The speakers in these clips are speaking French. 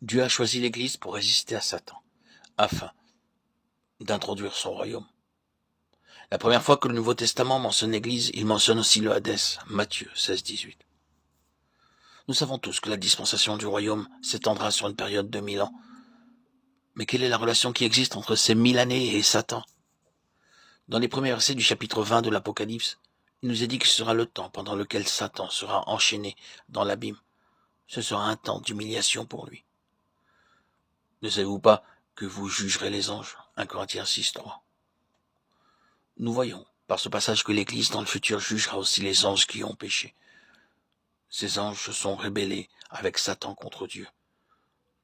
Dieu a choisi l'Église pour résister à Satan, afin d'introduire son royaume. La première fois que le Nouveau Testament mentionne l'Église, il mentionne aussi le Hadès, Matthieu 16-18. Nous savons tous que la dispensation du royaume s'étendra sur une période de 1000 ans. Mais quelle est la relation qui existe entre ces 1000 années et Satan? Dans les premiers versets du chapitre 20 de l'Apocalypse, il nous est dit que ce sera le temps pendant lequel Satan sera enchaîné dans l'abîme. Ce sera un temps d'humiliation pour lui. Ne savez-vous pas que vous jugerez les anges? 1 Corinthiens 6-3. Nous voyons par ce passage que l'Église dans le futur jugera aussi les anges qui ont péché. Ces anges se sont rébellés avec Satan contre Dieu.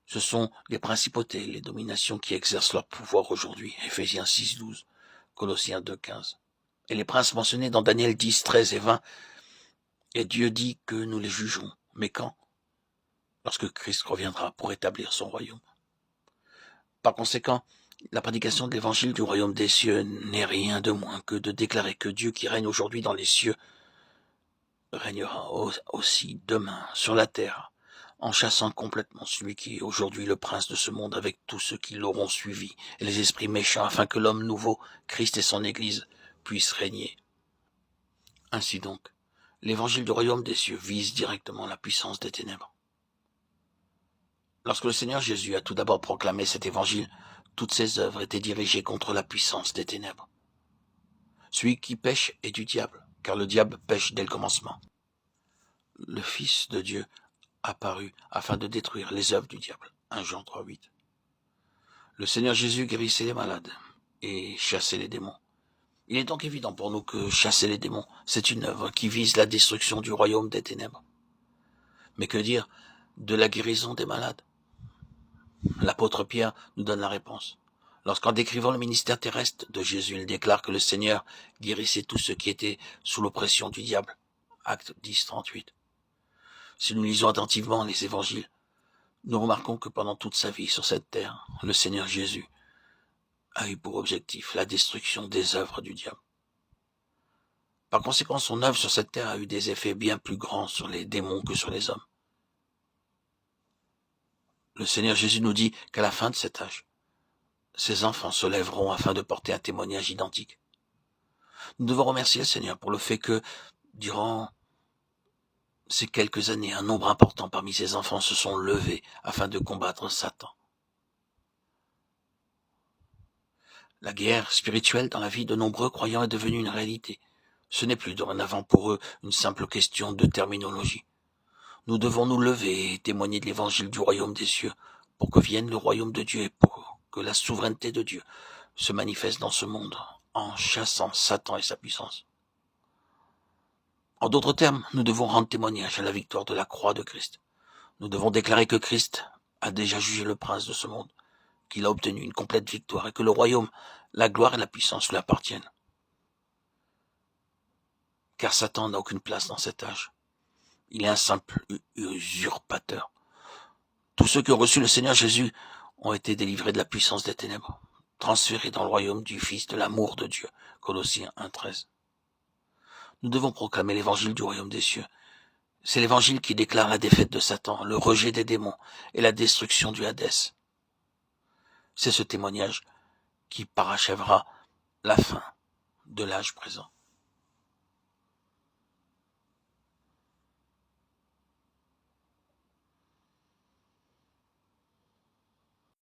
Ce sont les principautés, les dominations qui exercent leur pouvoir aujourd'hui. Éphésiens 6-12, Colossiens 2-15. Et les princes mentionnés dans Daniel 10, 13 et 20. Et Dieu dit que nous les jugerons. Mais quand? Lorsque Christ reviendra pour établir son royaume. Par conséquent, la prédication de l'évangile du royaume des cieux n'est rien de moins que de déclarer que Dieu qui règne aujourd'hui dans les cieux régnera aussi demain sur la terre, en chassant complètement celui qui est aujourd'hui le prince de ce monde avec tous ceux qui l'auront suivi et les esprits méchants, afin que l'homme nouveau, Christ et son Église, puissent régner. Ainsi donc, l'évangile du royaume des cieux vise directement la puissance des ténèbres. Lorsque le Seigneur Jésus a tout d'abord proclamé cet évangile, toutes ses œuvres étaient dirigées contre la puissance des ténèbres. Celui qui pêche est du diable, car le diable pêche dès le commencement. Le Fils de Dieu apparu afin de détruire les œuvres du diable. 1 Jean 3,8. Le Seigneur Jésus guérissait les malades et chassait les démons. Il est donc évident pour nous que chasser les démons, c'est une œuvre qui vise la destruction du royaume des ténèbres. Mais que dire de la guérison des malades? L'apôtre Pierre nous donne la réponse. Lorsqu'en décrivant le ministère terrestre de Jésus, il déclare que le Seigneur guérissait tous ceux qui étaient sous l'oppression du diable. Acte 10, 38. Si nous lisons attentivement les évangiles, nous remarquons que pendant toute sa vie sur cette terre, le Seigneur Jésus a eu pour objectif la destruction des œuvres du diable. Par conséquent, son œuvre sur cette terre a eu des effets bien plus grands sur les démons que sur les hommes. Le Seigneur Jésus nous dit qu'à la fin de cet âge, ses enfants se lèveront afin de porter un témoignage identique. Nous devons remercier le Seigneur pour le fait que, durant ces quelques années, un nombre important parmi ses enfants se sont levés afin de combattre Satan. La guerre spirituelle dans la vie de nombreux croyants est devenue une réalité. Ce n'est plus dorénavant pour eux une simple question de terminologie. Nous devons nous lever et témoigner de l'évangile du royaume des cieux pour que vienne le royaume de Dieu et pour que la souveraineté de Dieu se manifeste dans ce monde en chassant Satan et sa puissance. En d'autres termes, nous devons rendre témoignage à la victoire de la croix de Christ. Nous devons déclarer que Christ a déjà jugé le prince de ce monde, qu'il a obtenu une complète victoire et que le royaume, la gloire et la puissance lui appartiennent. Car Satan n'a aucune place dans cet âge. Il est un simple usurpateur. Tous ceux qui ont reçu le Seigneur Jésus ont été délivrés de la puissance des ténèbres, transférés dans le royaume du Fils de l'amour de Dieu. Colossiens 1,13. Nous devons proclamer l'évangile du royaume des cieux. C'est l'évangile qui déclare la défaite de Satan, le rejet des démons et la destruction du Hadès. C'est ce témoignage qui parachèvera la fin de l'âge présent.